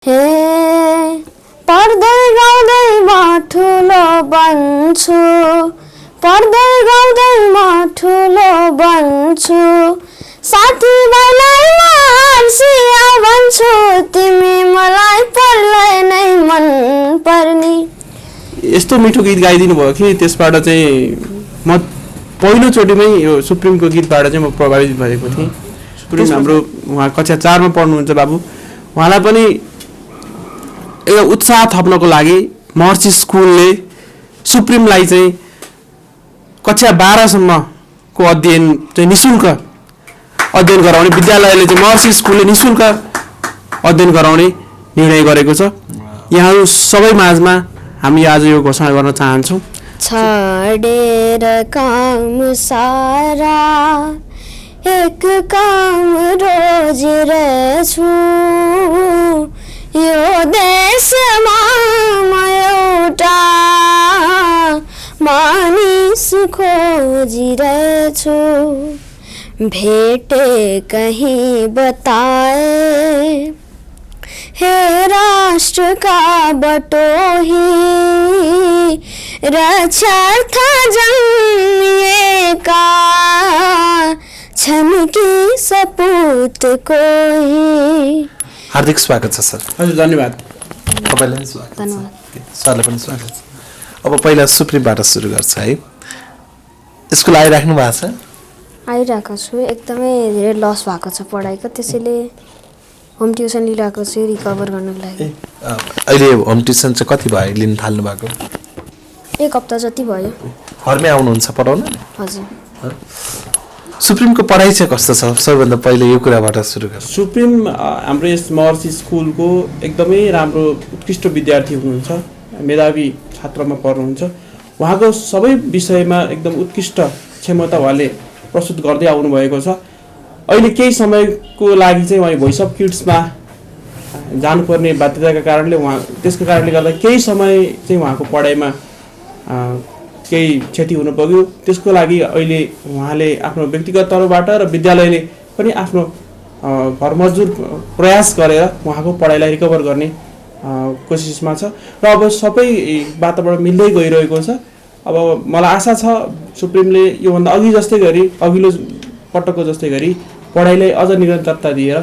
हे पढ्दै गाउँदै म ठुलो बन्छु, पढ्दै गाउँदै म ठुलो बन्छु, साथीभाइलाई म हर्सिया भन्छु, तिमी मलाई पढ्लै नै मन पर्ने। यस्तो मिठो गीत गाइदिनु भयो कि त्यसबाट चाहिँ म पहिलोचोटिमै यो सुप्रिमको गीतबाट चाहिँ म प्रभावित भएको थिएँ। सुप्रिम हाम्रो उहाँ कक्षा 4 मा पढ्नुहुन्छ बाबु, उहाँलाई पनि एउटा उत्साह थप्नको लागि महर्षि स्कुलले सुप्रिमलाई चाहिँ कक्षा 12 सम्मको अध्ययन चाहिँ निशुल्क अध्ययन गराउने, विद्यालयले चाहिँ महर्षि स्कुलले निशुल्क अध्ययन गराउने निर्णय गरेको छ। यहाँहरू सबै माझमा हामी आज यो घोषणा गर्न चाहन्छौँ। छोडेर काम सारा एक काम रोजिरहेछु, यो देशमा म एउटा मानिस खोजिरहेछु, भेटे कहीं बताए हे राष्ट्र का बटोही, रक्षार्थ जन्मिएका छन् कि सपूत कोही। हार्दिक स्वागत छ सर। हजुर धन्यवाद। तपाईँलाई स्वागत। धन्यवाद। सरलाई पनि स्वागत छ। अब पहिला सुप्रिमबाट सुरु गर्छ है। स्कुल आइराख्नु भएको छ? आइरहेको छु, एकदमै धेरै लस भएको छ पढाइको, त्यसैले होम ट्युसन लिइरहेको छु रिकभर गर्नको लागि। अहिले होम ट्युसन चाहिँ कति भयो लिन थाल्नु भएको? 1 हप्ता जति भयो। घरमै आउनुहुन्छ पढाउन? हजुर। सुप्रिमको पढाइ चाहिँ कस्तो छ? सबैभन्दा पहिले यो कुराबाट सुरु गर्छ। सुप्रिम हाम्रो यस महर्षि स्कुलको एकदमै राम्रो उत्कृष्ट विद्यार्थी हुनुहुन्छ, मेधावी छात्रमा पर्नुहुन्छ। उहाँको सबै विषयमा एकदम उत्कृष्ट क्षमता उहाँले प्रस्तुत गर्दै आउनुभएको छ। अहिले केही समयको लागि चाहिँ उहाँ भोइस अफ किड्समा जानुपर्ने बाध्यताका कारणले त्यसको कारणले गर्दा केही समय चाहिँ उहाँको पढाइमा केही क्षति हुन पुग्यो। त्यसको लागि अहिले उहाँले आफ्नो व्यक्तिगत तर्फबाट र विद्यालयले पनि आफ्नो भरमजदुर प्रयास गरेर उहाँको पढाइलाई रिकभर गर्ने कोसिसमा छ र अब सबै वातावरण मिल्दै गइरहेको छ। अब मलाई आशा छ सुप्रिमले योभन्दा अघि जस्तै गरी अघिल्लो पटकको जस्तै गरी पढाइलाई अझ निरन्तरता दिएर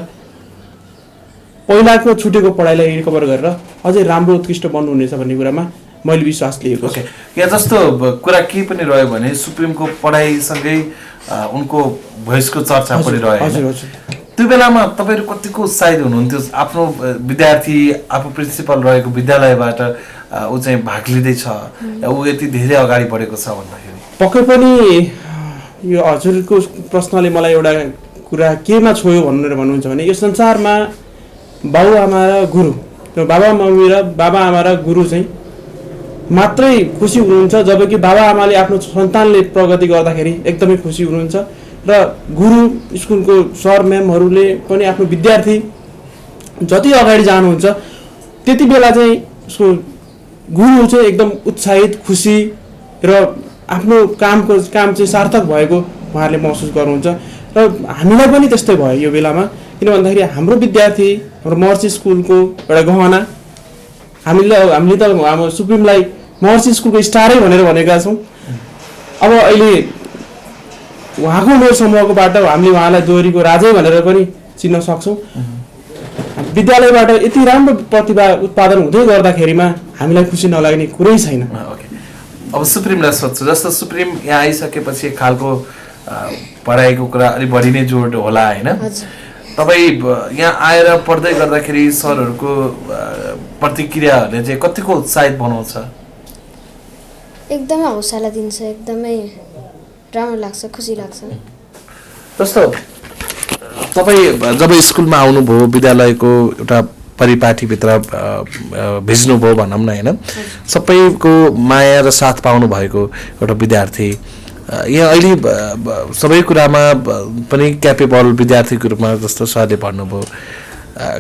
पहिलाको छुटेको पढाइलाई रिकभर गरेर अझै राम्रो उत्कृष्ट बन्नुहुनेछ भन्ने कुरामा मैले विश्वास लिएको छु। यहाँ जस्तो कुरा के पनि रह्यो भने सुप्रिमको पढाइसँगै उनको भोइसको चर्चा पनि रह्यो। त्यो बेलामा तपाईँहरू कतिको उत्साहित हुनुहुन्थ्यो? आफ्नो विद्यार्थी आफू प्रिन्सिपल रहेको विद्यालयबाट ऊ चाहिँ भाग लिँदैछ, ऊ यति धेरै अगाडि बढेको छ भन्दाखेरि? पक्कै पनि यो हजुरको प्रश्नले मलाई एउटा कुरा केमा छोयो भनेर भन्नुहुन्छ भने यो संसारमा बाबुआमा र गुरु, बाबा आमा र गुरु चाहिँ मात्रै खुसी हुनुहुन्छ, जबकि बाबा आमाले आफ्नो सन्तानले प्रगति गर्दाखेरि एकदमै खुसी हुनुहुन्छ र गुरु स्कुलको सर म्यामहरूले पनि आफ्नो विद्यार्थी जति अगाडि जानुहुन्छ त्यति बेला चाहिँ उसको गुरु चाहिँ एकदम उत्साहित खुसी र आफ्नो काम चाहिँ सार्थक भएको उहाँहरूले महसुस गर्नुहुन्छ र हामीलाई पनि त्यस्तै भयो यो बेलामा। किन भन्दाखेरि हाम्रो विद्यार्थी हाम्रो महर्षि स्कुलको एउटा गहना, हामीले त हाम्रो सुप्रिमलाई महर्षि स्कुलको स्टारै भनेर भनेका छौँ। अब अहिले उहाँको मेरो समूहकोबाट हामीले उहाँलाई दोहोरीको राजै भनेर पनि चिन्न सक्छौँ। विद्यालयबाट यति राम्रो प्रतिभा उत्पादन हुँदै गर्दाखेरिमा हामीलाई खुसी नलाग्ने कुरै छैन। अब सुप्रिमलाई सोध्छु, जस्तो सुप्रिम यहाँ आइसकेपछि एक खालको पढाइको कुरा अलिक बढी नै जोड होला होइन? तपाईँ यहाँ आएर पढ्दै गर्दाखेरि सरहरूको प्रतिक्रियाहरूले चाहिँ कतिको उत्साहित बनाउँछ? एकदमै हौसला दिन्छ, एकदमै राम्रो लाग्छ, खुसी लाग्छ। जस्तो तपाईँ जब स्कुलमा आउनुभयो, विद्यालयको एउटा परिपाटीभित्र भिज्नुभयो भनौँ न होइन, सबैको माया र साथ पाउनु भएको एउटा विद्यार्थी, यहाँ अहिले सबै कुरामा पनि क्यापेबल विद्यार्थीको रूपमा जस्तो सरले भन्नुभयो,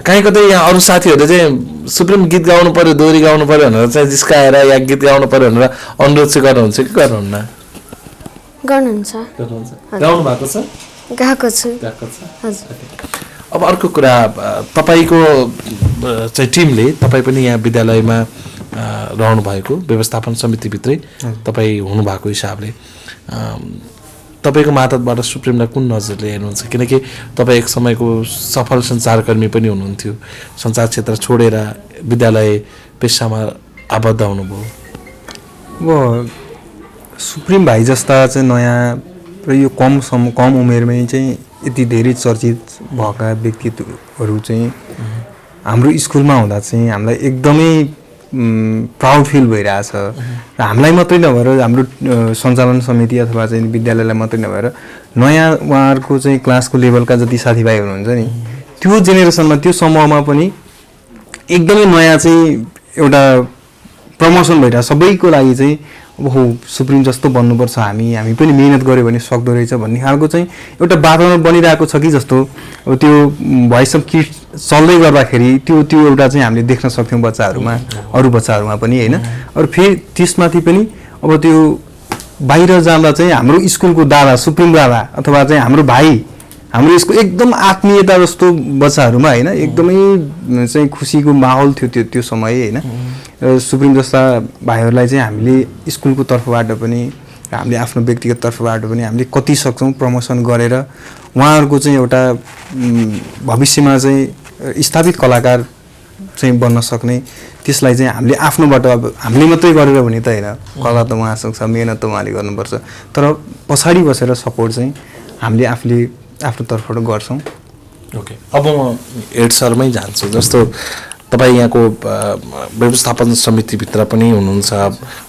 काहीँ कतै यहाँ अरू साथीहरूले चाहिँ सुप्रिम गीत गाउनु पर्यो, दोहोरी गाउनु पर्यो भनेर चाहिँ जिस्काएर या गीत गाउनु पर्यो भनेर अनुरोध चाहिँ गर्नुहुन्छ कि गर्नुहुन्न? गर्नुहुन्छ। गाउनु भएको छ? गएको छु। हजुर। अब अर्को कुरा तपाईको चाहिँ टिमले तपाईँ पनि यहाँ विद्यालयमा रहनु भएको व्यवस्थापन समितिभित्रै तपाईँ हुनुभएको हिसाबले तपाईँको मातहतबाट सुप्रिमलाई कुन नजरले हेर्नुहुन्छ किनकि तपाईँ एक समयको सफल सञ्चारकर्मी पनि हुनुहुन्थ्यो सञ्चार क्षेत्र छोडेर विद्यालय पेसामा आबद्ध हुनुभयो अब सुप्रिम भाइ जस्ता चाहिँ नयाँ र यो कम उमेरमै चाहिँ यति धेरै चर्चित भएका व्यक्तित्वहरू चाहिँ हाम्रो स्कुलमा हुँदा चाहिँ हामीलाई एकदमै प्राउड फिल भइरहेछ र हामीलाई मात्रै नभएर हाम्रो सञ्चालन समिति अथवा चाहिँ विद्यालयलाई मात्रै नभएर नयाँ उहाँहरूको चाहिँ क्लासको लेभलका जति साथीभाइ हुनुहुन्छ नि त्यो जेनेरेसनमा त्यो समूहमा पनि एकदमै नयाँ चाहिँ एउटा प्रमोसन भइरहेछ सबैको लागि चाहिँ ओहो सुप्रिम जस्तो बन्नुपर्छ हामी पनि मेहनत गऱ्यो भने सक्दो रहेछ भन्ने खालको चाहिँ एउटा वातावरण बनिरहेको छ कि जस्तो अब त्यो भोइस अफ किड्स चल्दै गर्दाखेरि त्यो एउटा चाहिँ हामीले देख्न सक्थ्यौँ बच्चाहरूमा अरू बच्चाहरूमा पनि होइन अरू फेरि त्यसमाथि पनि अब त्यो बाहिर जाँदा चाहिँ हाम्रो स्कुलको दादा सुप्रिम दादा अथवा चाहिँ हाम्रो भाइ हाम्रो यसको एकदम आत्मीयता जस्तो बच्चाहरूमा होइन एकदमै चाहिँ खुसीको माहौल थियो त्यो समय होइन सुप्रिम जस्ता भाइहरूलाई चाहिँ हामीले स्कुलको तर्फबाट पनि हामीले आफ्नो व्यक्तिगत तर्फबाट पनि हामीले कति सक्छौँ प्रमोसन गरेर उहाँहरूको चाहिँ एउटा भविष्यमा चाहिँ स्थापित कलाकार चाहिँ बन्न सक्ने त्यसलाई चाहिँ हामीले आफ्नोबाट अब हामीले मात्रै गरेर भने त होइन कला त उहाँसँग छ मेहनत त उहाँले गर्नुपर्छ तर पछाडि बसेर सपोर्ट चाहिँ हामीले आफूले आफ्नो तर्फबाट गर्छौँ ओके अब म हेड सरमै जान्छु जस्तो तपाईँ यहाँको व्यवस्थापन समितिभित्र पनि हुनुहुन्छ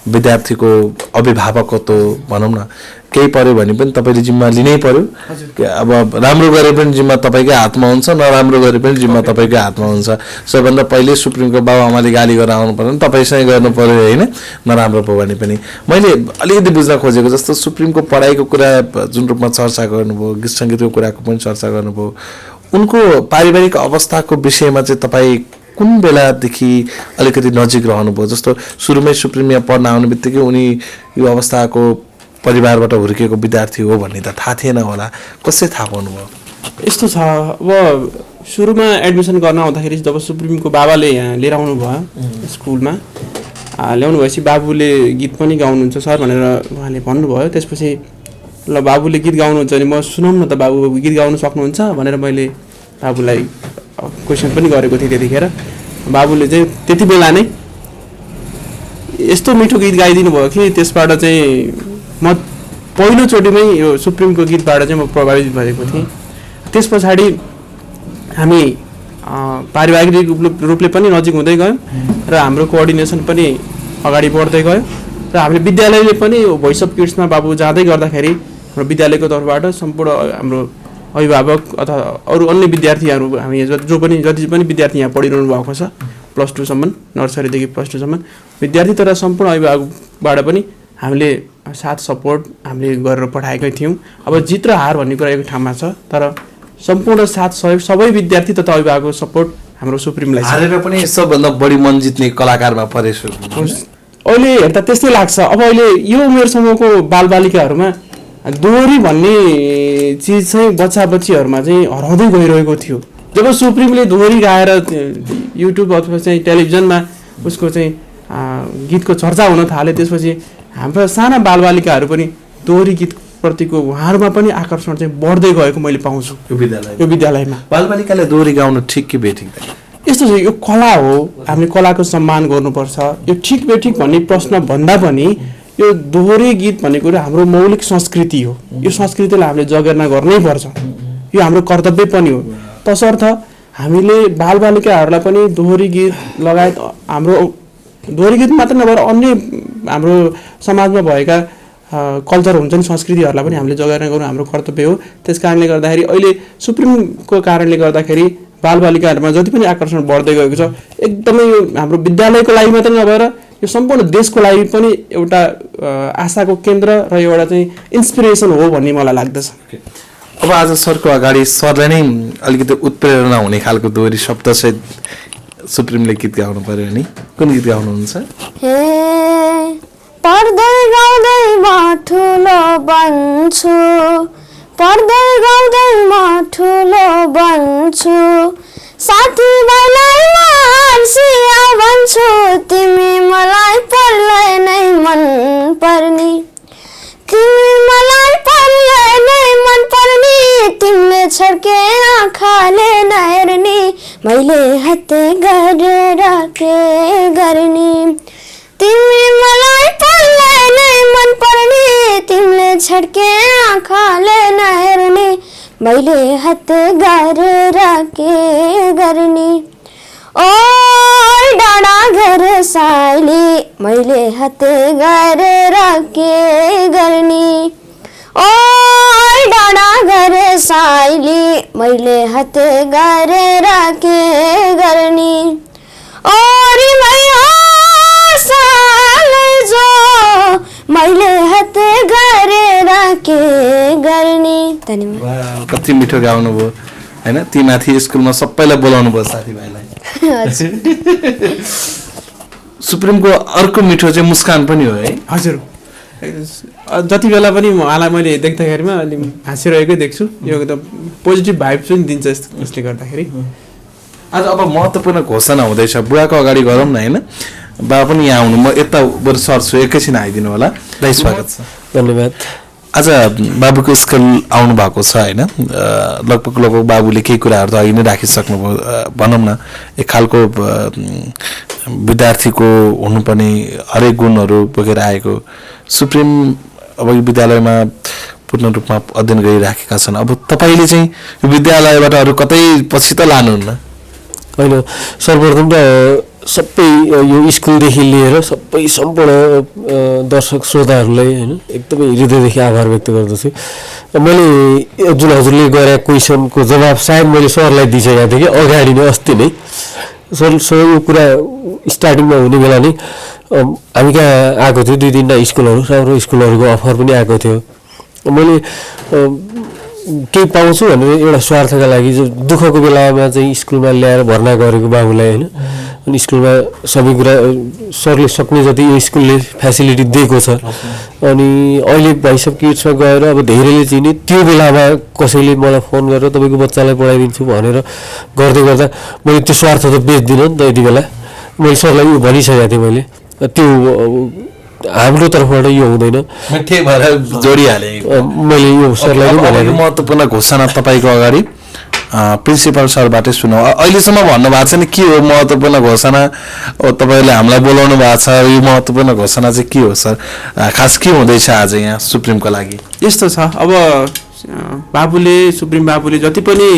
विद्यार्थीको अभिभावकत्व भनौँ न केही पऱ्यो भने पनि तपाईँले जिम्मा लिनै पर्यो अब राम्रो गरे पनि जिम्मा तपाईँकै हातमा हुन्छ नराम्रो गरे पनि जिम्मा तपाईँकै हातमा हुन्छ सबभन्दा पहिले सुप्रिमको बाबुआमाले गाली गरेर आउनु पर्यो भने तपाईँसँगै गर्नु पर्यो होइन नराम्रो पो भने पनि मैले अलिकति बुझ्न खोजेको जस्तो सुप्रिमको पढाइको कुरा जुन रूपमा चर्चा गर्नुभयो गीत सङ्गीतको कुराको पनि चर्चा गर्नुभयो उनको पारिवारिक अवस्थाको विषयमा चाहिँ तपाईँ कुन बेलादेखि अलिकति नजिक रहनुभयो जस्तो सुरुमै सुप्रिम यहाँ पढ्न आउने बित्तिकै उनी यो अवस्थाको परिवारबाट हुर्किएको विद्यार्थी हो भन्ने त थाहा थिएन होला कसरी थाहा पाउनुभयो यस्तो छ अब सुरुमा एडमिसन गर्न आउँदाखेरि जब सुप्रिमको बाबाले यहाँ लिएर आउनुभयो स्कुलमा ल्याउनु भएपछि बाबुले गीत पनि गाउनुहुन्छ सर भनेर उहाँले भन्नुभयो त्यसपछि ल बाबुले गीत गाउनुहुन्छ भने म सुनाउँ न त बाबु गीत गाउनु सक्नुहुन्छ भनेर मैले बाबुलाई क्वेसन पनि गरेको थिएँ त्यतिखेर बाबुले चाहिँ त्यति बेला नै यस्तो मिठो गीत गाइदिनु भयो कि त्यसबाट चाहिँ म पहिलोचोटिमै यो सुप्रिमको गीतबाट चाहिँ म प्रभावित भएको थिएँ त्यस पछाडि हामी पारिवारिक रूपले पनि नजिक हुँदै गयौँ र हाम्रो कोअर्डिनेसन पनि अगाडि बढ्दै गयो र हामीले विद्यालयले पनि भोइस अफ किड्समा बाबु जाँदै गर्दाखेरि हाम्रो विद्यालयको तर्फबाट सम्पूर्ण हाम्रो अभिभावक अथवा अरू अन्य विद्यार्थीहरू हामी जति पनि विद्यार्थी यहाँ पढिरहनु भएको छ +2 सम्म नर्सरीदेखि +2 सम्म विद्यार्थी तर सम्पूर्ण अभिभावकबाट पनि हामीले साथ सपोर्ट हामीले गरेर पठाएकै थियौँ अब जित र हार भन्ने कुरा एक ठाउँमा छ तर सम्पूर्ण साथ सहयोग सबै विद्यार्थी तथा अभिभावकको सपोर्ट हाम्रो सुप्रिमलाई छ हारेर पनि सबभन्दा बढी मन जित्ने कलाकारमा परेछु अहिले हेर्दा त्यस्तै लाग्छ अब अहिले यो उमेर समूहको बालबालिकाहरूमा दोहोरी भन्ने चिज चाहिँ बच्चाबच्चीहरूमा चाहिँ हराउँदै गइरहेको थियो जब सुप्रिमले दोहोरी गाएर युट्युब अथवा चाहिँ टेलिभिजनमा उसको चाहिँ गीतको चर्चा हुन थाल्यो त्यसपछि हाम्रा साना बालबालिकाहरू पनि दोहोरी गीतप्रतिको उहाँहरूमा पनि आकर्षण चाहिँ बढ्दै गएको मैले पाउँछु यो विद्यालयमा बालबालिकाले दोहोरी गाउनु ठिक कि बेठिक यस्तो छ यो कला हो हामीले कलाको सम्मान गर्नुपर्छ यो ठिक बेठिक भन्ने प्रश्न भन्दा पनि यो दोहोरी गीत भन्ने कुरा हाम्रो मौलिक संस्कृति हो यो संस्कृतिलाई हामीले जगेर्ना गर्नै पर्छ यो हाम्रो कर्तव्य पनि हो तसर्थ हामीले बालबालिकाहरूलाई पनि दोहोरी गीत लगायत हाम्रो दोहोरी गीत मात्र नभएर अन्य हाम्रो समाजमा भएका कल्चर हुन्छ नि संस्कृतिहरूलाई पनि हामीले जगेर्ना गर्नु हाम्रो कर्तव्य हो त्यस कारणले गर्दाखेरि अहिले सुप्रिमको कारणले गर्दाखेरि बालबालिकाहरूमा जति पनि आकर्षण बढ्दै गएको छ एकदमै यो हाम्रो विद्यालयको लागि मात्र नभएर यो सम्पूर्ण देशको लागि पनि एउटा आशाको केन्द्र र एउटा चाहिँ इन्सपिरेसन हो भन्ने मलाई लाग्दछ अब आज सरको अगाडि सरलाई नै अलिकति उत्प्रेरणा हुने खालको दोहोरी शब्दसहित सुप्रिमले गीत गाउनु पर्यो नि कुन गीत गाउनुहुन्छ पढ्दै गाउँदै म ठुलो बन्छु पढ्दै गाउँदै म ठुलो बन्छु साथीभाइलाई म हर्षिया भन्छु तिमी मलाई पर्लै नै मन पर्ने तिमी मलाई पर्लै नै मन पर्ने तिमीले छड्के आँखाले नहेर्ने मैले हत्ते गरेर के गर्ने तिमी मलाई पर्लै नै मन पर्ने तिमीले छड्के आँखाले नहेर्ने मैले हत्ते गरेर के गर्ने ओ डाँडा घर साइली मैले हत्ते गरेर के गर्ने ओ डाँडा घर साइली मैले हत्ते गरेर के गर्ने ओ रिमै सालै जो मैले हत्ते गरेर के गर्ने धन्यवाद। वाह, कति मिठो गाउनुभयो हैन। ती माथि स्कुलमा सबैलाई बोलाउनु भयो साथीभाइलाई। सुप्रिमको अर्को मिठो चाहिँ मुस्कान पनि हो है। हजुर, जति बेला पनि उहाँलाई मैले देख्दाखेरिमा अलि हाँसिरहेकै देख्छु। यो एकदम पोजिटिभ भाइब पनि दिन्छ यसले गर्दाखेरि। आज अब महत्त्वपूर्ण घोषणा हुँदैछ, बुढाको अगाडि गरौँ न हैन। बा पनि यहाँ आउनु, म यता बरु सर्छु, एकैछिन आइदिनु होला। दाइ स्वागत छ। धन्यवाद। आज बाबुको स्कुल आउनु भएको छ हैन। लगभग बाबुले केही कुराहरू त अघि नै राखिसक्नुभयो। भनौँ न एक खालको विद्यार्थीको हुनुपर्ने हरेक गुणहरू बोकेर आएको सुप्रिम अब यो विद्यालयमा पूर्ण रूपमा अध्ययन गरिराखेका छन्। अब तपाईँले चाहिँ यो विद्यालयबाट अरू कतै पछि त लानुहुन्न? होइन, सर्वप्रथम त सबै यो स्कुलदेखि लिएर सबै सम्पूर्ण दर्शक श्रोताहरूलाई होइन एकदमै हृदयदेखि आभार व्यक्त गर्दछु। मैले जुन हजुरले गरेको क्वेसनको जवाब सायद मैले सरलाई दिइसकेको थिएँ कि अगाडि नै, अस्ति नै। सर यो कुरा स्टार्टिङमा हुने बेला नै हामी कहाँ आएको थियो 2-3टा स्कुलहरू, राम्रो स्कुलहरूको अफर पनि आएको थियो। मैले केही पाउँछु भनेर एउटा स्वार्थका लागि जो दुःखको बेलामा चाहिँ स्कुलमा ल्याएर भर्ना गरेको बाबुलाई होइन। अनि स्कुलमा सबै कुरा सरले सक्ने जति यो स्कुलले फेसिलिटी दिएको छ। अनि अहिले भइसब किड्समा गएर अब धेरैले चिने त्यो बेलामा कसैले मलाई फोन गरेर तपाईँको बच्चालाई पढाइदिन्छु भनेर गर्दै गर्दा मैले त्यो स्वार्थ त बेच्दिनँ नि त। यति बेला मैले सरलाई यो भनिसकेको थिएँ, मैले त्यो हाम्रो तर्फबाट यो हुँदैन, त्यही भएर जोडिहालेँ मैले यो सरलाई पनि भनेको। महत्त्वपूर्ण घोषणा तपाईँको अगाडि प्रिन्सिपल सरबाटै सुनौ। अहिलेसम्म भन्नुभएको छ नि के हो महत्त्वपूर्ण घोषणा? तपाईँहरूले हामीलाई बोलाउनु भएको छ, यो महत्त्वपूर्ण घोषणा चाहिँ के हो सर? खास के हुँदैछ आज यहाँ सुप्रिमको लागि? यस्तो छ, अब सुप्रिम बाबुले जति पनि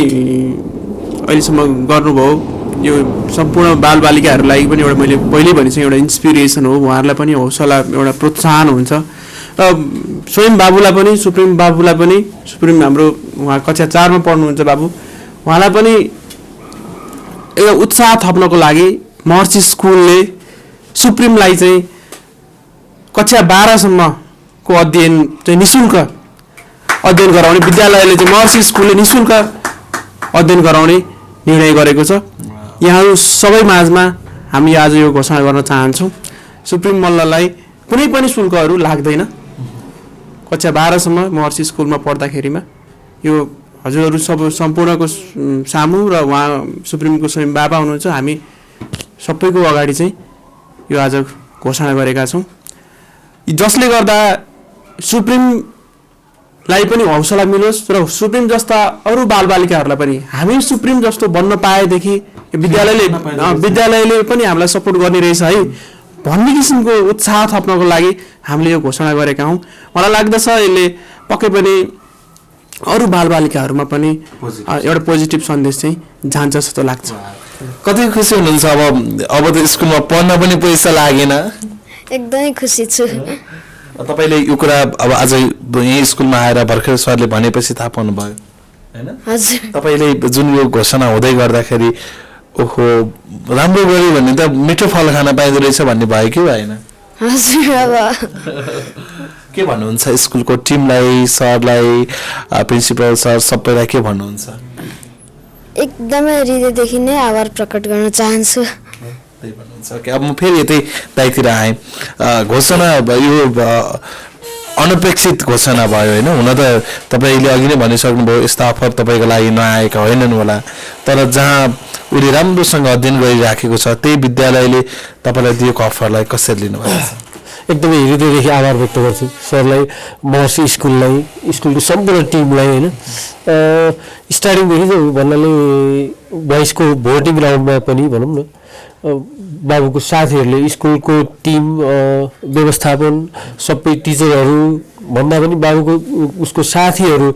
अहिलेसम्म गर्नुभयो यो सम्पूर्ण बालबालिकाहरूको लागि पनि एउटा मैले पहिल्यै भनिसकेँ एउटा इन्सपिरेसन हो। उहाँहरूलाई पनि हौसला, एउटा प्रोत्साहन हुन्छ। र स्वयं बाबुलाई पनि, सुप्रिम बाबुलाई पनि, सुप्रिम हाम्रो उहाँ कक्षा 4मा पढ्नुहुन्छ बाबु, उहाँलाई पनि एउटा उत्साह थप्नको लागि महर्षि स्कुलले सुप्रिमलाई चाहिँ कक्षा 12सम्मको अध्ययन चाहिँ निःशुल्क अध्ययन गराउने, विद्यालयले चाहिँ महर्षि स्कुलले निःशुल्क अध्ययन गराउने निर्णय गरेको छ। यहाँहरू सबै माझमा हामी आज यो घोषणा गर्न चाहन्छौँ, सुप्रिम मल्ललाई कुनै पनि शुल्कहरू लाग्दैन। कक्षा 12सम्म महर्षि स्कुलमा पढ्दाखेरिमा यो हजुरहरू सम्पूर्णको सामु र उहाँ सुप्रिमको स्वयं बाबा हुनुहुन्छ, हामी सबैको अगाडि चाहिँ यो आज घोषणा गरेका छौँ, जसले गर्दा सुप्रिमलाई पनि हौसला मिलोस् र सुप्रिम जस्ता अरू बालबालिकाहरूलाई पनि हामी सुप्रिम जस्तो बन्न पाएदेखि विद्यालयले पनि हामीलाई सपोर्ट गर्ने रहेछ है भन्ने किसिमको उत्साह थप्नको लागि हामीले यो घोषणा गरेका हौँ। मलाई लाग्दछ यसले पक्कै पनि अरू बालबालिकाहरूमा पनि एउटा पोजिटिभ सन्देश चाहिँ जान्छ जस्तो लाग्छ। कति खुसी हुनुहुन्छ? अब त स्कुलमा पढ्न पनि पैसा लागेन। एकदमै खुसी छु। तपाईँले यो कुरा अब आज यही स्कुलमा आएर भर्खर सरले भनेपछि थाहा पाउनुभयो हैन? हजुर। तपाईँले जुन यो घोषणा हुँदै गर्दाखेरि ओहो राम्रो गऱ्यो भने त मिठो फल खान पाइँदो रहेछ भन्ने भयो कि भएन? हजुर। अब के भन्नुहुन्छ स्कुलको टिमलाई, सरलाई, प्रिन्सिपल सर सबैलाई के भन्नुहुन्छ? एकदमै हृदयदेखि नै आभार प्रकट गर्न चाहन्छु। त्यही भन्नुहुन्छ। अब म फेरि यतै दाइतिर आएँ। घोषणा यो अनपेक्षित घोषणा भयो होइन। हुन त तपाईँले अघि नै भनिसक्नुभयो यस्ता अफर तपाईँको लागि नआएका होइनन् होला, तर जहाँ उसले राम्रोसँग अध्ययन गरिराखेको छ त्यही विद्यालयले तपाईँलाई दिएको अफरलाई कसरी लिनुभएको छ? एकदमै हृदयदेखि आभार व्यक्त गर्छु सरलाई, महर्षि स्कुललाई, स्कुलको सम्पूर्ण टिमलाई होइन। स्टार्टिङदेखि चाहिँ भन्नाले बोइसको भोटिङ राउन्डमा पनि भनौँ न बाबुको साथीहरूले स्कुलको टिम व्यवस्थापन सबै टिचरहरू भन्दा पनि बाबुको उसको साथीहरू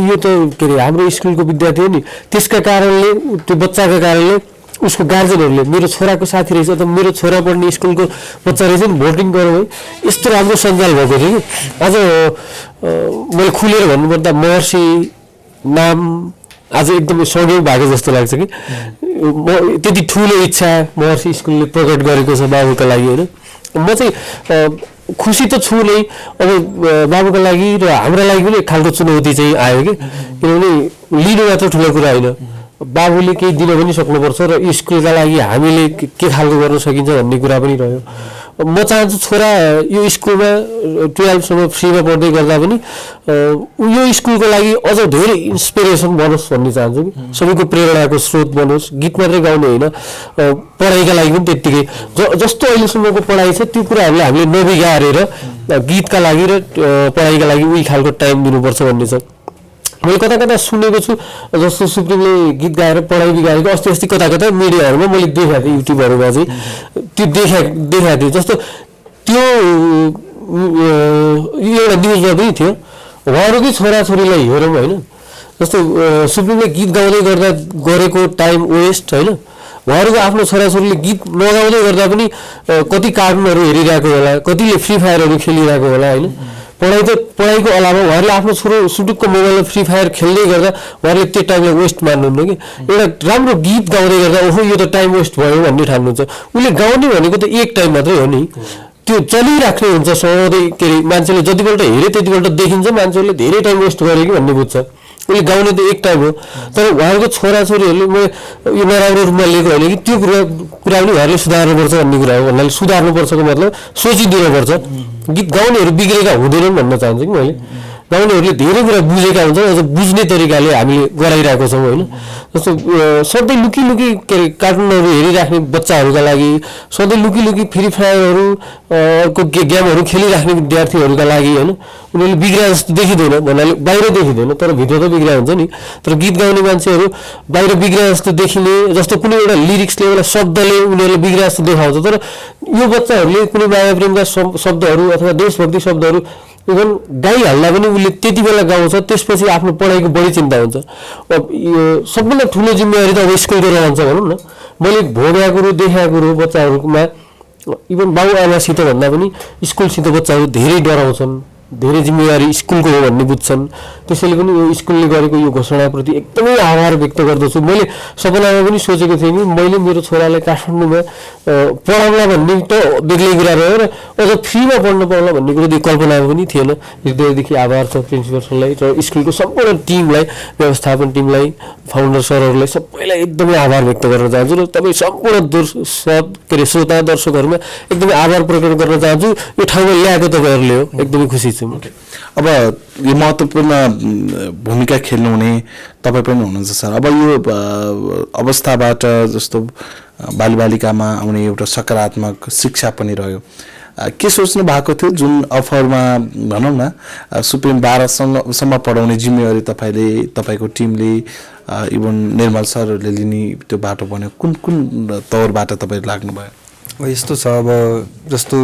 यो त के अरे हाम्रो स्कुलको विद्यार्थी हो नि, त्यसका कारणले त्यो बच्चाका कारणले उसको गार्जेनहरूले मेरो छोराको साथी रहेछ त मेरो छोरा पढ्ने स्कुलको बच्चा रहेछ नि भोटिङ गरौँ है, यस्तो राम्रो सञ्जाल भएको थियो कि आज मैले खुलेर भन्नुपर्दा महर्षि नाम आज एकदमै सौर्य भएको जस्तो लाग्छ कि त्यति ठुलो इच्छा महर्षि स्कुलले प्रकट गरेको छ बाबुका लागि होइन। म चाहिँ खुसी त छु नै, अब बाबुका लागि र हाम्रा लागि पनि एक खालको चुनौती चाहिँ आयो कि, किनभने लिनु मात्र ठुलो कुरा होइन, बाबुले केही दिन पनि सक्नुपर्छ र स्कुलका लागि हामीले के खालको गर्न सकिन्छ भन्ने कुरा पनि रह्यो। म चाहन्छु छोरा यो स्कुलमा 12सम्म फ्रीमा पढ्दै गर्दा पनि यो स्कुलको लागि अझ धेरै इन्सपिरेसन बनोस् भन्ने चाहन्छु कि, सबैको प्रेरणाको स्रोत बनोस्, गीत मात्रै गाउने होइन पढाइका लागि पनि त्यत्तिकै जस्तो अहिलेसम्मको पढाइ छ त्यो कुराहरूलाई हामीले नबिगारेर गीतका लागि र पढाइका लागि उही खालको टाइम दिनुपर्छ भन्ने छ। मैले कता कता सुनेको छु जस्तो सुप्रिमले गीत गाएर पढाइ बिगारेको अस्ति कता कता मिडियाहरूमा मैले देखाएको थिएँ, युट्युबहरूमा चाहिँ त्यो देखाएको थिएँ। जस्तो त्यो एउटा न्युजमा पनि थियो उहाँहरूकै छोराछोरीलाई हेरौँ होइन, जस्तो सुप्रिमले गीत गाउँदै गर्दा गरेको टाइम वेस्ट होइन, उहाँहरूको आफ्नो छोराछोरीले गीत नगाउँदै गर्दा पनि कति कार्टुनहरू हेरिरहेको होला, कतिले फ्री फायरहरू खेलिरहेको होला होइन। पढाइको अलावा उहाँहरूले आफ्नो छोरो सुटुक्क मोबाइलमा फ्री फायर खेल्दै गर्दा उहाँहरूले त्यो टाइमलाई वेस्ट मान्नुहुन्न कि, एउटा राम्रो गीत गाउँदै गर्दा ओहो यो त टाइम वेस्ट भयो भन्ने ठान्नुहुन्छ। उसले गाउने भनेको त एक टाइम मात्रै हो नि, त्यो चलिराख्ने हुन्छ सधैँ, के अरे मान्छेले जतिपल्ट हेऱ्यो त्यतिपल्ट देखिन्छ मान्छेहरूले धेरै टाइम वेस्ट गर्यो कि भन्ने बुझ्छ। उसले गाउने त एक टाइम हो, तर उहाँहरूको छोराछोरीहरूले म यो नराम्रो रूपमा लिएको होइन कि त्यो कुरा पनि उहाँहरूले सुधार्नुपर्छ भन्ने कुरा हो। भन्नाले सुधार्नुपर्छको मतलब सोचिदिनुपर्छ, गीत गाउनेहरू बिग्रेका हुँदैनन् भन्न चाहन्छु कि मैले। गाउनेहरूले धेरै कुरा बुझेका हुन्छन्, अझ बुझ्ने तरिकाले हामीले गराइरहेको छौँ होइन। जस्तो सधैँ लुकी के अरे कार्टुनहरू हेरिराख्ने बच्चाहरूका लागि, सधैँ लुकी फ्री फायरहरू को गेमहरू खेलिराख्ने विद्यार्थीहरूका लागि होइन, उनीहरूले बिग्रा जस्तो देखिँदैन, भन्नाले बाहिर देखिँदैन तर भित्र त बिग्रा हुन्छ नि। तर गीत गाउने मान्छेहरू बाहिर बिग्रा जस्तो देखिने, जस्तो कुनै एउटा लिरिक्सले एउटा शब्दले उनीहरूले बिग्रा जस्तो देखाउँछ, तर यो बच्चाहरूले कुनै माया प्रेमका शब्दहरू अथवा देशभक्ति शब्दहरू इभन गाइहाल्दा पनि उसले त्यति बेला गाउँछ, त्यसपछि आफ्नो पढाइको बढी चिन्ता हुन्छ। अब यो सबभन्दा ठुलो जिम्मेवारी त अब स्कुलको रहन्छ भनौँ न। मैले भोगेको कुरो देखाएको कुरो बच्चाहरूमा इभन बाउ आमासित भन्दा पनि स्कुलसित बच्चाहरू धेरै डराउँछन्, धेरै जिम्मेवारी स्कुलको हो भन्ने बुझ्छन्। त्यसैले पनि यो स्कुलले गरेको यो घोषणाप्रति एकदमै आभार व्यक्त गर्दछु। मैले सपनामा पनि सोचेको थिएँ कि मैले मेरो छोरालाई काठमाडौँमा पढाउला भन्ने त बेग्लै कुरा रह्यो र अझ फ्रीमा पढ्न पाउला भन्ने कुरो कल्पनामा पनि थिएन। हृदयदेखि आभार छ प्रिन्सिपल सरलाई र स्कुलको सम्पूर्ण टिमलाई, व्यवस्थापन टिमलाई, फाउन्डर सरहरूलाई सबैलाई एकदमै आभार व्यक्त गर्न चाहन्छु र तपाईँ सम्पूर्ण श्रोता दर्शकहरूमा एकदमै आभार प्रकट गर्न चाहन्छु। यो ठाउँमा ल्याएको तपाईँहरूले हो, एकदमै खुसी छु। अब यो महत्त्वपूर्ण भूमिका खेल्नुहुने तपाईँ पनि हुनुहुन्छ सर। अब यो अवस्थाबाट जस्तो बालबालिकामा आउने एउटा सकारात्मक शिक्षा पनि रह्यो, के सोच्नु भएको थियो जुन अफरमा भनौँ न सुप्रिम 12सम्म पढाउने जिम्मेवारी तपाईँको टिमले इभन निर्मल सरहरूले लिने त्यो बाटो बन्यो, कुन तौरबाट तपाईँ लाग्नुभयो? यस्तो छ, अब जस्तो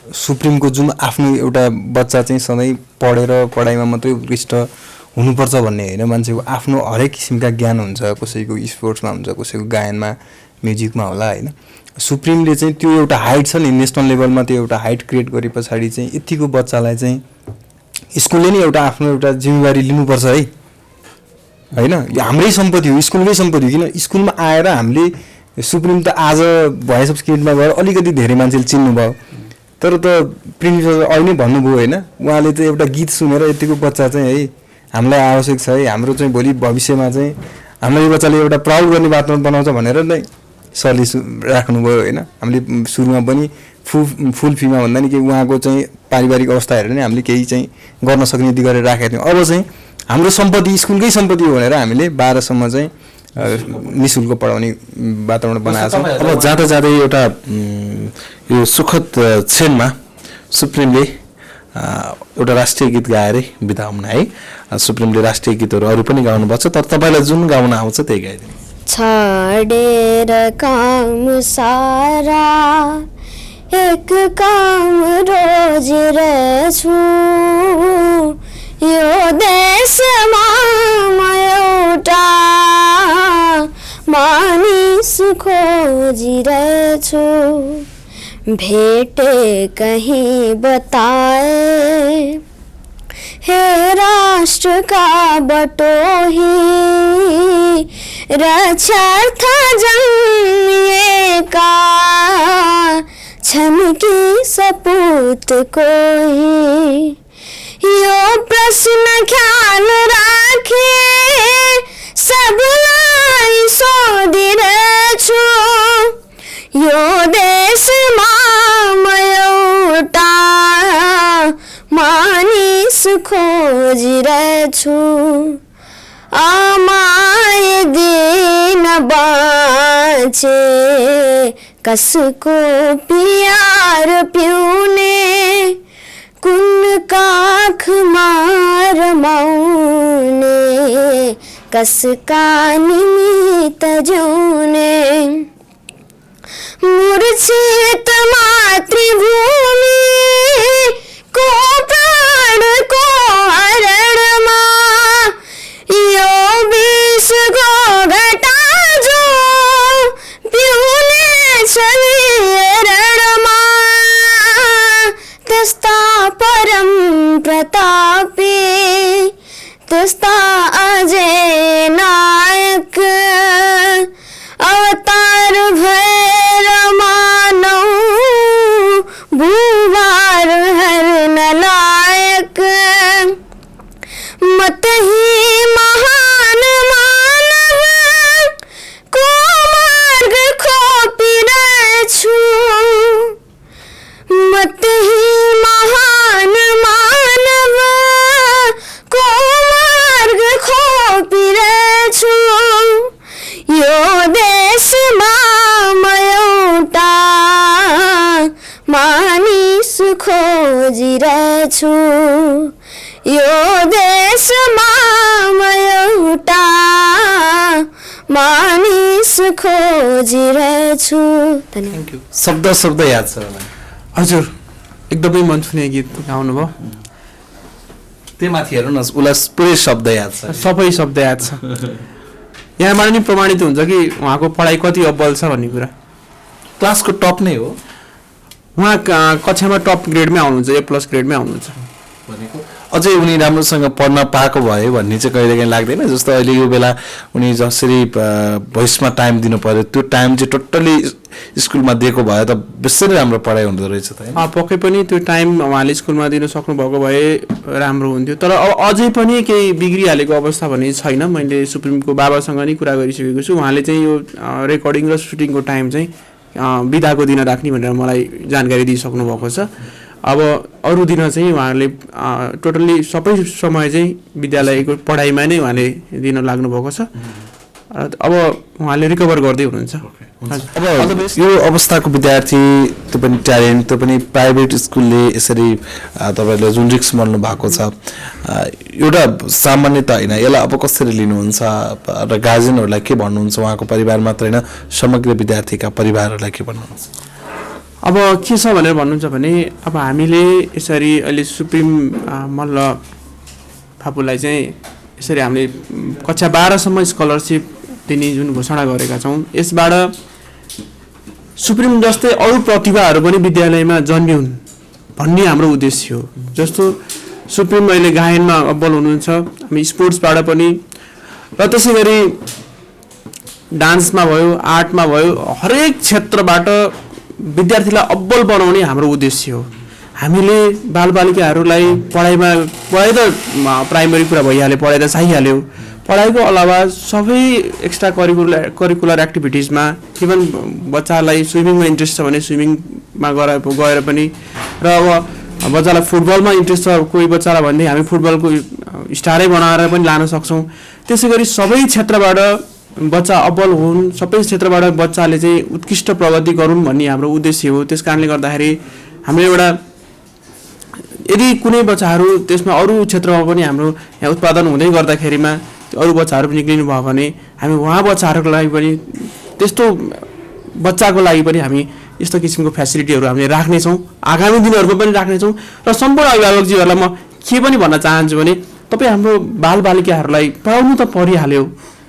सुप्रिमको जुन आफ्नो एउटा बच्चा चाहिँ सधैँ पढेर पढाइमा मात्रै उत्कृष्ट हुनुपर्छ भन्ने होइन, मान्छेको आफ्नो हरेक किसिमका ज्ञान हुन्छ, कसैको स्पोर्ट्समा हुन्छ, कसैको गायनमा म्युजिकमा होला होइन। सुप्रिमले चाहिँ त्यो एउटा हाइट छ नि नेसनल लेभलमा, त्यो एउटा हाइट क्रिएट गरे पछाडि चाहिँ यतिको बच्चालाई चाहिँ स्कुलले नै एउटा आफ्नो एउटा जिम्मेवारी लिनुपर्छ है होइन। यो हाम्रै सम्पत्ति हो, स्कुलकै सम्पत्ति हो। किन स्कुलमा आएर हामीले सुप्रिम त आज भोइस अफ स्किटमा गएर अलिकति धेरै मान्छेले चिन्नुभयो, तर त प्रिन्सिपल अहिले नै भन्नुभयो होइन, उहाँले चाहिँ एउटा गीत सुनेर यतिको बच्चा चाहिँ है हामीलाई आवश्यक छ है, हाम्रो चाहिँ भोलि भविष्यमा चाहिँ हामीलाई यो बच्चाले एउटा प्राउड गर्ने वातावरण बनाउँछ भनेर नै सरले राख्नुभयो होइन। हामीले सुरुमा पनि फुल फीमा भन्दा नि कि उहाँको चाहिँ पारिवारिक अवस्था हेरेर नै हामीले केही चाहिँ गर्न सक्ने यति गरेर राखेका थियौँ। अब चाहिँ हाम्रो सम्पत्ति स्कुलकै सम्पत्ति हो भनेर हामीले 12 सम्म चाहिँ निःशुल्क पढाउने वातावरण बनाएको छौँ। अब जाँदा जाँदै एउटा यो सुखद क्षणमा सुप्रिमले एउटा राष्ट्रिय गीत गाएरै बिदा हुन है। सुप्रिमले राष्ट्रिय गीतहरू अरू पनि गाउनुपर्छ, तर तपाईँलाई जुन गाउन आउँछ त्यही गाइदिनु। छाडेर काम सारा एक काम रोजिरहेछु, यो देशमा म एउटा मानिस खोजिरहेछु, भेटे कहीं बताए हे राष्ट्र का बटोही, रक्षार्थ जन्मिएका छन् कि सपूत कोही, यो प्रश्न ख्याल राखे सबलाई सोधिरहेछु, यो देशमा म एउटा मानिस खोजिरहेछु, आमाए दिन बाँचे कसको प्यार पिउने, कुन काखमा रमाउने कसका निमित्त जिउने, मूर्छित मातृभूमि को प्राणको हरणमा, यो विषको घटा जो पिउने छ रणमा, त्यस्ता परम प्रतापी त्यस्ता अजय नायक अवतार भएर मानौ भूभार हर्न लायक, मत ही महान मानव को मार्ग खोपिरहेछु, मत ही महान मानव को मार्ग खोपिरहेछु, यो देशमा म एउटा मानिस खोजिरहेछु, यो देशमा म एउटा मानिस खोजिरहेछु। Thank you. शब्द शब्द याद छ होला? हजुर, एकदमै मन छुने गीत गाउनुभयो। त्यो माथि हेर्नु न, उसलाई पुरै शब्द याद छ, सबै शब्द याद छ। यहाँबाट नि प्रमाणित हुन्छ कि उहाँको पढाइ कति अब्बल छ भन्ने कुरा। क्लासको टप नै हो उहाँ, कक्षामा टप ग्रेडमै आउनुहुन्छ, A+ ग्रेडमै आउनुहुन्छ भनेको। अझै उनी राम्रोसँग पढ्न पाएको भए भन्ने चाहिँ कहिलेकाहीँ लाग्दैन। जस्तो अहिले यो बेला उनी जसरी भोइसमा टाइम दिनु पर्यो, त्यो टाइम चाहिँ टोटल्ली स्कुलमा दिएको भए त बेसरी राम्रो पढाइ हुँदो रहेछ त। पक्कै पनि त्यो टाइम उहाँले स्कुलमा दिनु सक्नुभएको भए राम्रो हुन्थ्यो, तर अब अझै पनि केही बिग्रिहालेको अवस्था भने छैन। मैले सुप्रिमको बाबासँग नि कुरा गरिसकेको छु, उहाँले चाहिँ यो रेकर्डिङ र सुटिङको टाइम चाहिँ बिदाको दिन राख्ने भनेर मलाई जानकारी दिइसक्नु भएको छ। अब अरू दिन चाहिँ उहाँहरूले टोटल्ली सबै समय चाहिँ विद्यालयको पढाइमा नै उहाँले दिन लाग्नुभएको छ। अब उहाँले रिकभर गर्दै हुनुहुन्छ। अब यो अवस्थाको विद्यार्थी, त्यो पनि ट्यालेन्ट, त्यो पनि प्राइभेट स्कुलले यसरी तपाईँहरूले जुन रिक्स मान्नु भएको छ, एउटा सामान्यता होइन, यसलाई अब कसरी लिनुहुन्छ र गार्जेनहरूलाई के भन्नुहुन्छ? उहाँको परिवार मात्र होइन, समग्र विद्यार्थीका परिवारहरूलाई के भन्नुहुन्छ? अब के छ भनेर भन्नुहुन्छ भने, अब हामीले यसरी अहिले सुप्रिम मल्ल फापुलाई चाहिँ यसरी हामीले कक्षा 12 सम्म स्कलरसिप दिने जुन घोषणा गरेका छौँ, यसबाट सुप्रिम जस्तै अरू प्रतिभाहरू पनि विद्यालयमा जन्मिउन् भन्ने हाम्रो उद्देश्य हो। जस्तो सुप्रिम अहिले गायनमा अब्बल हुनुहुन्छ, हामी स्पोर्ट्सबाट पनि, र त्यसै गरी डान्समा भयो, आर्टमा भयो, हरेक क्षेत्रबाट विद्यार्थीलाई अब्बल बनाउने हाम्रो उद्देश्य हो। हामीले बालबालिकाहरूलाई पढाइ त प्राइमरी कुरा भइहाल्यो, पढाइ त चाहिहाल्यो, पढाइको अलावा सबै एक्स्ट्रा करिकुलर एक्टिभिटिजमा इभन बच्चालाई स्विमिङमा इन्ट्रेस्ट छ भने स्विमिङमा गएर पनि र अब बच्चालाई फुटबलमा इन्ट्रेस्ट छ कोही बच्चालाई भने हामी फुटबलको स्टारै बनाएर पनि लान सक्छौँ। त्यसै गरी सबै क्षेत्रबाट बच्चा अब्बल हुन्, सबै क्षेत्रबाट बच्चाले चाहिँ उत्कृष्ट प्रगति गरून् भन्ने हाम्रो उद्देश्य हो। त्यस कारणले गर्दाखेरि हाम्रो एउटा यदि कुनै बच्चाहरू त्यसमा अरू क्षेत्रमा पनि हाम्रो यहाँ उत्पादन हुँदै गर्दाखेरिमा अरू बच्चाहरू पनि निक्लिनु भयो भने हामी उहाँ बच्चाहरूको लागि पनि त्यस्तो बच्चाको लागि पनि हामी यस्तो किसिमको फेसिलिटीहरू हामीले राख्नेछौँ, आगामी दिनहरूमा पनि राख्नेछौँ। र सम्पूर्ण अभिभावकजीहरूलाई म के पनि भन्न चाहन्छु भने तपाईँ हाम्रो बालबालिकाहरूलाई पढाउनु त परिहाल्यो,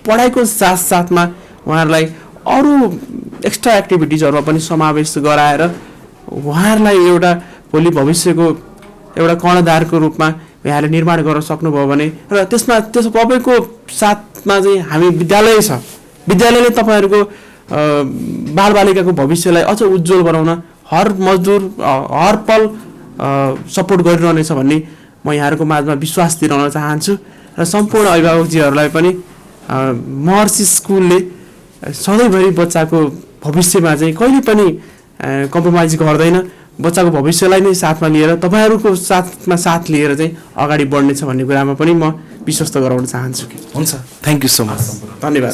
पढाइको साथसाथमा उहाँहरूलाई अरू एक्स्ट्रा एक्टिभिटिजहरूमा पनि समावेश गराएर उहाँहरूलाई एउटा भोलि भविष्यको एउटा कर्णधारको रूपमा यहाँले निर्माण गर्न सक्नुभयो भने र त्यसमा तपाईँको साथमा चाहिँ हामी विद्यालय छ, विद्यालयले तपाईँहरूको बालबालिकाको भविष्यलाई अझ उज्जवल बनाउन हर मजदुर हर पल सपोर्ट गरिरहनेछ भन्ने म यहाँहरूको माझमा विश्वास दिलाउन चाहन्छु। र सम्पूर्ण अभिभावकजीहरूलाई पनि महर्षि स्कुलले सधैँभरि बच्चाको भविष्यमा चाहिँ कहिले पनि कम्प्रोमाइज गर्दैन, बच्चाको भविष्यलाई नै साथमा लिएर तपाईँहरूको साथमा साथ लिएर चाहिँ अगाडि बढ्नेछ भन्ने कुरामा पनि म विश्वस्त गराउन चाहन्छु। हुन्छ, थ्याङ्क यू सो मच, धन्यवाद।